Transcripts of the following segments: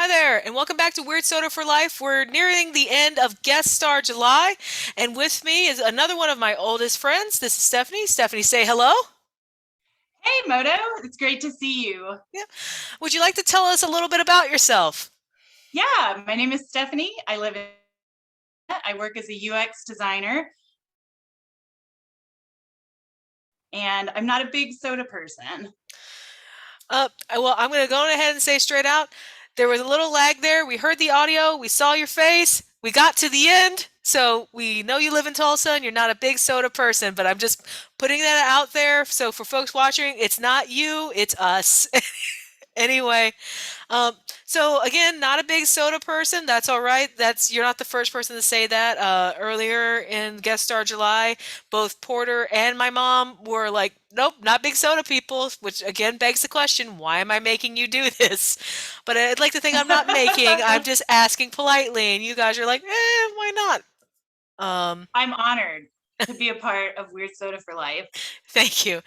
Hi there, and welcome back to Weird Soda for Life. We're nearing the end of Guest Star July, and with me is another one of my oldest friends. This is Stephanie. Stephanie, say hello. Hey, Moto. It's great to see you. Yeah. Would you like to tell us a little bit about yourself? Yeah, my name is Stephanie. I work as a UX designer, and I'm not a big soda person. Well, I'm going to go ahead and say straight out, there was a little lag there. We heard the audio, we saw your face, we got to the end, so we know you live in Tulsa and you're not a big soda person, but I'm just putting that out there. So for folks watching, it's not you, it's us. Anyway, Um, so again, not a big soda person. That's all right. You're not the first person to say that. Earlier in Guest Star July, both Porter and my mom were like, "Nope, not big soda people," which again begs the question, why am I making you do this? But I'd like to think I'm not making. I'm just asking politely, and you guys are like, why not? Um, I'm honored to be a part of Weird Soda for Life. Thank you.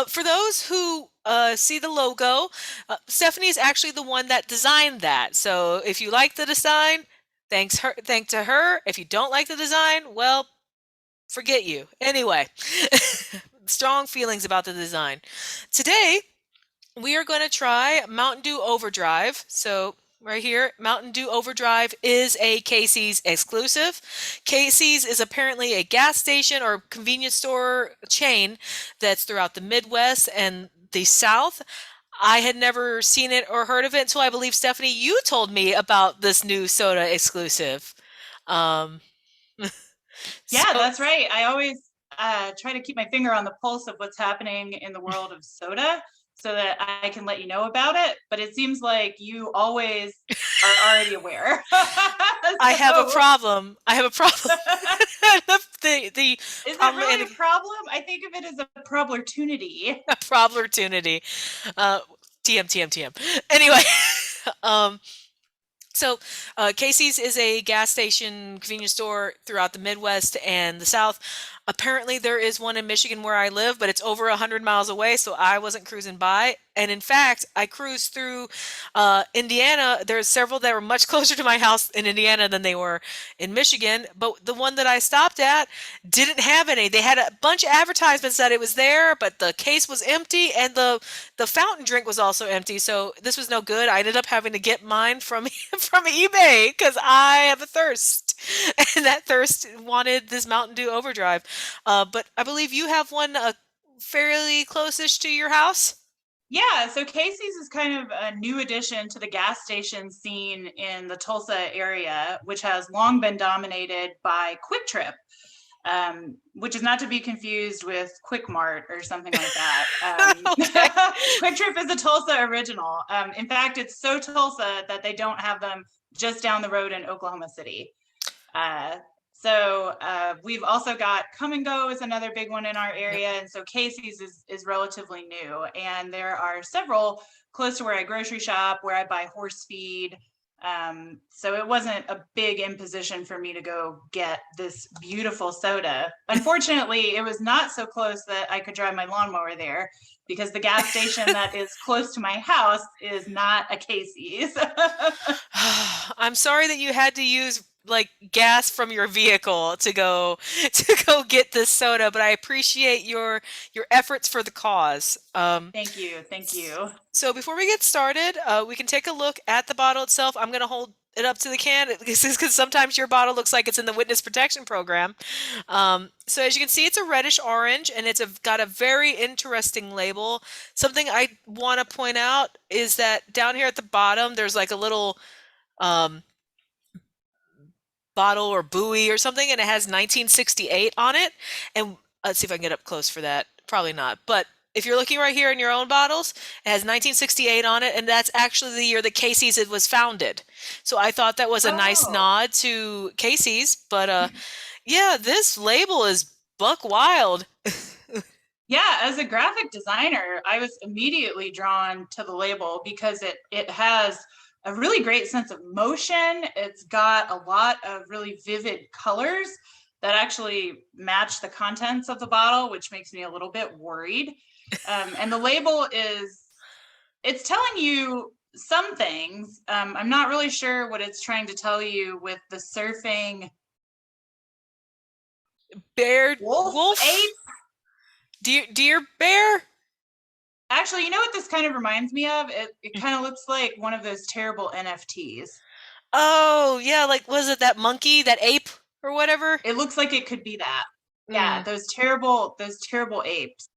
For those who see the logo, Stephanie is actually the one that designed that. So if you like the design, thank to her. If you don't like the design, well, forget you. Anyway, strong feelings about the design. Today, we are going to try Mountain Dew Overdrive. So right here, Mountain Dew Overdrive is a Casey's exclusive. Casey's is apparently a gas station or convenience store chain that's throughout the Midwest and the South. I had never seen it or heard of it until I believe, Stephanie, you told me about this new soda exclusive. Um, Yeah, so that's right. I always try to keep my finger on the pulse of what's happening in the world of soda so that I can let you know about it. But it seems like you always are already aware. I have a So, problem. I have a problem. The is it problem really and a problem? I think of it as a problertunity. a problertunity. Uh, TM, TM, TM. Anyway, um, Casey's is a gas station convenience store throughout the Midwest and the South. Apparently, there is one in Michigan where I live, but it's over 100 miles away, so I wasn't cruising by. And in fact, I cruised through Indiana. There's several that were much closer to my house in Indiana than they were in Michigan, but the one that I stopped at didn't have any. They had a bunch of advertisements that it was there, but the case was empty and the fountain drink was also empty. So this was no good. I ended up having to get mine from from eBay because I have a thirst, and that thirst wanted this Mountain Dew Overdrive. But I believe you have one fairly close-ish to your house. Yeah, so Casey's is kind of a new addition to the gas station scene in the Tulsa area, which has long been dominated by Quick Trip, which is not to be confused with Quick Mart or something like that. Okay. Quick Trip is a Tulsa original. In fact, it's so Tulsa that they don't have them just down the road in Oklahoma City. Uh, we've also got Come and Go is another big one in our Yep. area, and so Casey's is relatively new. And there are several close to where I grocery shop, where I buy horse feed. So it wasn't a big imposition for me to go get this beautiful soda. Unfortunately, it was not so close that I could drive my lawnmower there because the gas station that is close to my house is not a Casey's. I'm sorry that you had to use like gas from your vehicle to go get this soda, but I appreciate your efforts for the cause. Thank you. Thank you. So before we get started, we can take a look at the bottle itself. I'm going to hold it up to the can because sometimes your bottle looks like it's in the witness protection program. So as you can see, it's a reddish orange and got a very interesting label. Something I want to point out is that down here at the bottom, there's like a little um, bottle or buoy or something, and it has 1968 on it. And let's see if I can get up close for that. Probably not. But if you're looking right here in your own bottles, it has 1968 on it, and that's actually the year that Casey's it was founded. So I thought that was a nice Oh, nod to Casey's. But yeah, this label is buck wild. yeah. As a graphic designer, I was immediately drawn to the label because it has a really great sense of motion. It's got a lot of really vivid colors that actually match the contents of the bottle, which makes me a little bit worried. And the label is it's telling you some things. I'm not really sure what it's trying to tell you with the surfing Bear, ape. wolf, deer, bear. Actually, you know what this kind of reminds me of? It kind of looks like one of those terrible NFTs. Oh, yeah, like was it that monkey, that ape or whatever? It looks like it could be that. Yeah, Mm. those terrible apes.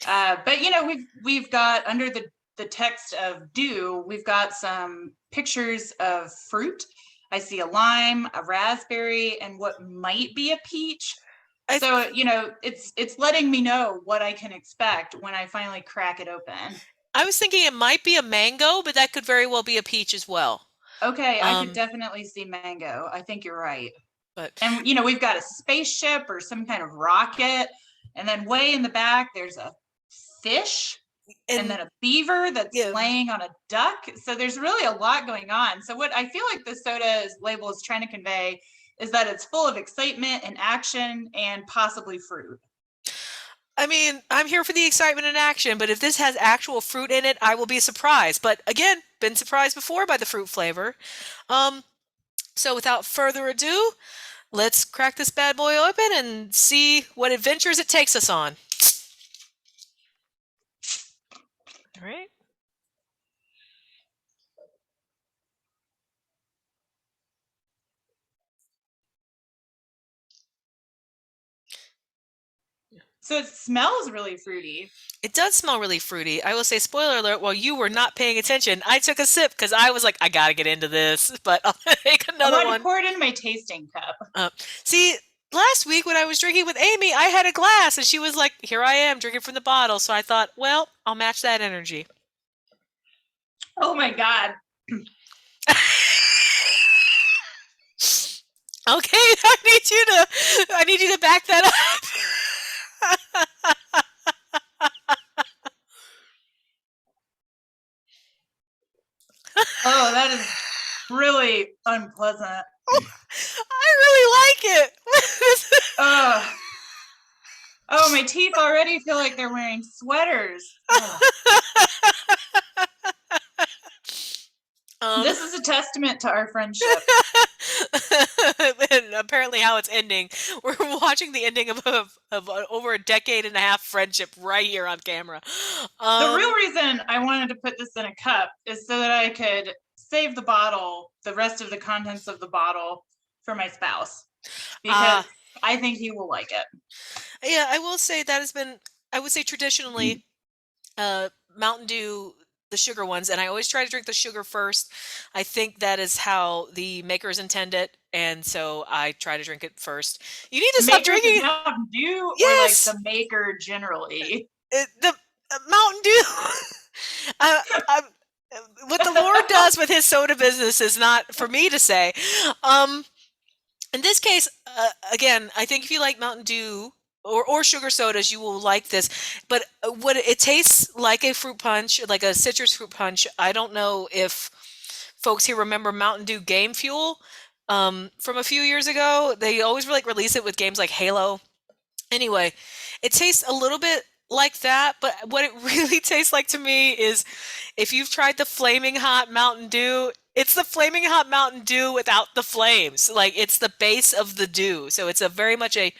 But you know, we've got under the text of do, we've got some pictures of fruit. I see a lime, a raspberry, and what might be a peach. I So, you know, it's letting me know what I can expect when I finally crack it open. I was thinking it might be a mango, but that could very well be a peach as well. Okay, I could Um, definitely see mango. I think you're right. but And you know, we've got a spaceship or some kind of rocket, and then way in the back there's a fish, and and then a beaver that's yeah, laying on a duck. So there's really a lot going on. So what I feel like the soda's label is trying to convey is that it's full of excitement and action and possibly fruit. I mean, I'm here for the excitement and action, but if this has actual fruit in it, I will be surprised. But again, been surprised before by the fruit flavor. Um, so without further ado, let's crack this bad boy open and see what adventures it takes us on. All right. So it smells really fruity. It does smell really fruity. I will say, spoiler alert, while you were not paying attention, I took a sip because I was like, I gotta get into this, but I'll take I another wanted to one. pour it in my tasting cup. Uh, see, last week when I was drinking with Amy, I had a glass and she was like, here I am drinking from the bottle. So I thought, well, I'll match that energy. Oh my God. Okay, I need you to back that up. Oh, that is really unpleasant. I really like it. Oh, oh, my teeth already feel like they're wearing sweaters. Oh. um, This is a testament to our friendship. and apparently how it's ending. We're watching the ending of over a decade and a half friendship right here on camera. The real Um, reason I wanted to put this in a cup is so that I could save the bottle, the rest of the contents of the bottle, for my spouse, because uh, I think he will like it. yeah, I will say that has been, I would say traditionally, Mountain Dew, the sugar ones, and I always try to drink the sugar first. I think that is how the makers intend it, and so I try to drink it first. You need to stop Makers of drinking. Mountain Dew, or like Yes, the maker generally? the Mountain Dew. uh, I, what the Lord does with His soda business is not for me to say. Um, in this case, again, I think if you like Mountain Dew or sugar sodas, you will like this. But what it tastes like a fruit punch, like a citrus fruit punch. I don't know if folks here remember Mountain Dew Game Fuel from a few years ago. They always like release it with games like Halo. Anyway, it tastes a little bit like that, but what it really tastes like to me is if you've tried the flaming hot Mountain Dew, it's the flaming hot Mountain Dew without the flames. Like it's the base of the dew. So it's a very much a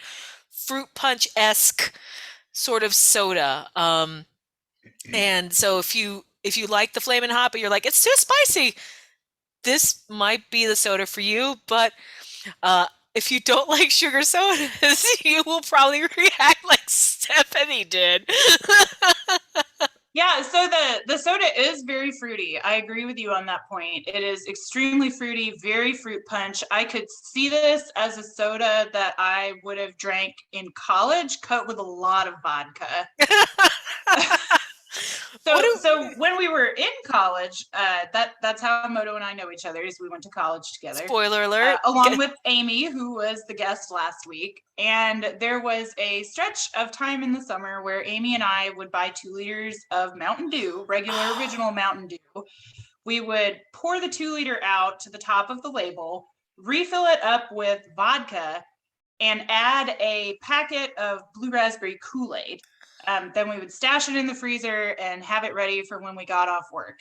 fruit punch-esque sort of soda. And so if you like the flaming hot, but you're like, it's too spicy, this might be the soda for you. But if you don't like sugar sodas, you will probably react like Stephanie did. Yeah, so the soda is very fruity. I agree with you on that point. It is extremely fruity, very fruit punch. I could see this as a soda that I would have drank in college, cut with a lot of vodka. What So do when we were in college, that's how Moto and I know each other. Is we went to college together, spoiler alert? along with Amy, who was the guest last week. And there was a stretch of time in the summer where Amy and I would buy 2 liters of Mountain Dew, regular original Mountain Dew. We would pour the 2 liter out to the top of the label, refill it up with vodka, and add a packet of blue raspberry Kool-Aid. Then we would stash it in the freezer and have it ready for when we got off work.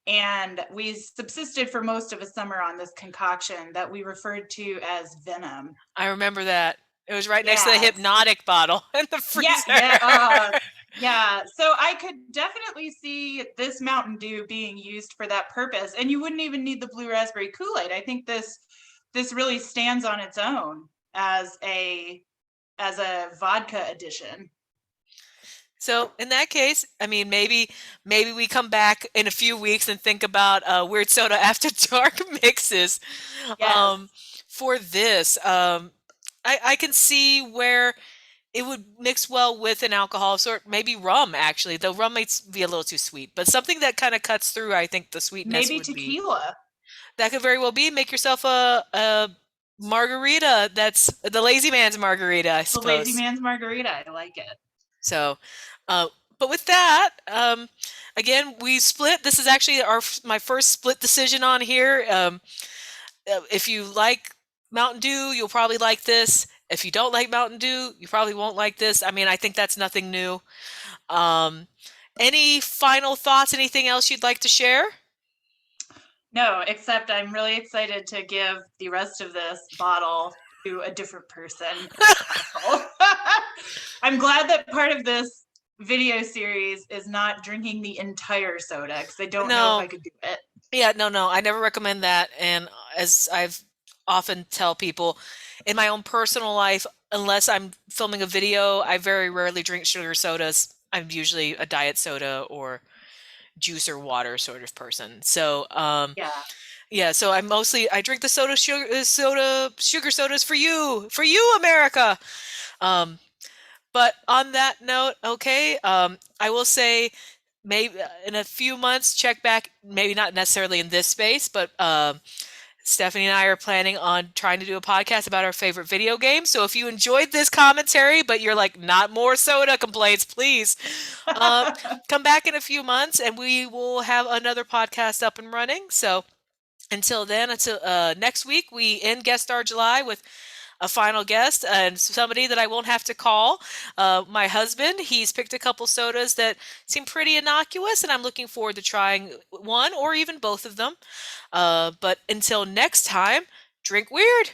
And we subsisted for most of a summer on this concoction that we referred to as venom. I remember that. It was right next to the Yes. hypnotic bottle in the Yeah, freezer. yeah, yeah. So I could definitely see this Mountain Dew being used for that purpose, and you wouldn't even need the blue raspberry Kool-Aid. I think this really stands on its own as a vodka addition. So in that case, I mean, maybe we come back in a few weeks and think about weird soda after dark mixes. Yes, Um, for this, I can see where it would mix well with an alcohol sort, maybe rum actually, though rum might be a little too sweet. But something that kind of cuts through, I think the sweetness maybe would be. tequila. That could very well be. Make yourself a margarita. That's the lazy man's margarita, I The lazy suppose. man's margarita. I like it. So, but with that, again, we split. This is actually my first split decision on here. If you like Mountain Dew, you'll probably like this. If you don't like Mountain Dew, you probably won't like this. I mean, I think that's nothing new. Um, any final thoughts? Anything else you'd like to share? No, except I'm really excited to give the rest of this bottle to a different person if possible. I'm glad that part of this video series is not drinking the entire soda because I don't know if I No. could do it. Yeah, no. I never recommend that. And as I've often tell people, in my own personal life, unless I'm filming a video, I very rarely drink sugar sodas. I'm usually a diet soda or juice or water sort of person. So, Yeah. yeah, so I drink the sugar sodas for you, America. Um, but on that note, okay, I will say maybe in a few months, check back, maybe not necessarily in this space, but Stephanie and I are planning on trying to do a podcast about our favorite video games. So if you enjoyed this commentary, but you're like, not more soda complaints, please uh, come back in a few months and we will have another podcast up and running. So until then, until next week, we end Guest Star July with a final guest and somebody that I won't have to call. My husband, he's picked a couple sodas that seem pretty innocuous, and I'm looking forward to trying one or even both of them. But until next time, drink weird.